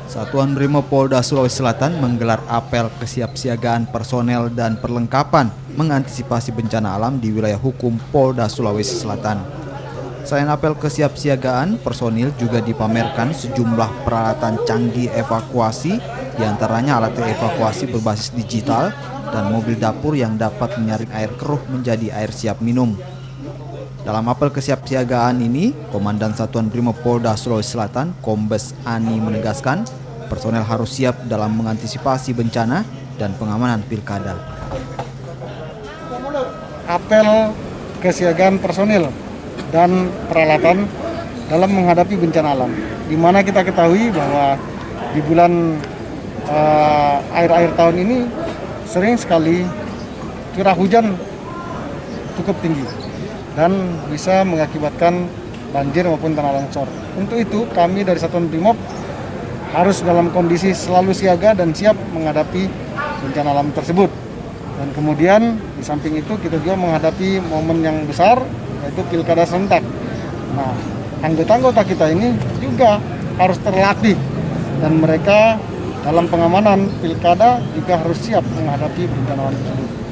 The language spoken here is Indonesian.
Satuan Brimopolda Sulawesi Selatan menggelar apel kesiapsiagaan personel dan perlengkapan mengantisipasi bencana alam di wilayah hukum Polda Sulawesi Selatan. Selain apel kesiapsiagaan, personil juga dipamerkan sejumlah peralatan canggih evakuasi, diantaranya alat evakuasi berbasis digital dan mobil dapur yang dapat menyaring air keruh menjadi air siap minum. Dalam apel kesiapsiagaan ini, Komandan Satuan Brimopolda Sulawesi Selatan, Kombes Ani menegaskan, personel harus siap dalam mengantisipasi bencana dan pengamanan pilkada. Apel kesiagaan personil dan peralatan dalam menghadapi bencana alam, di mana kita ketahui bahwa di bulan akhir-akhir tahun ini sering sekali curah hujan cukup tinggi dan bisa mengakibatkan banjir maupun tanah longsor. Untuk itu kami dari Satuan Brimob harus dalam kondisi selalu siaga dan siap menghadapi bencana alam tersebut. Dan kemudian di samping itu kita juga menghadapi momen yang besar, yaitu pilkada serentak. Nah, anggota-anggota kita ini juga harus terlatih dan mereka dalam pengamanan pilkada juga harus siap menghadapi bencana alam tersebut.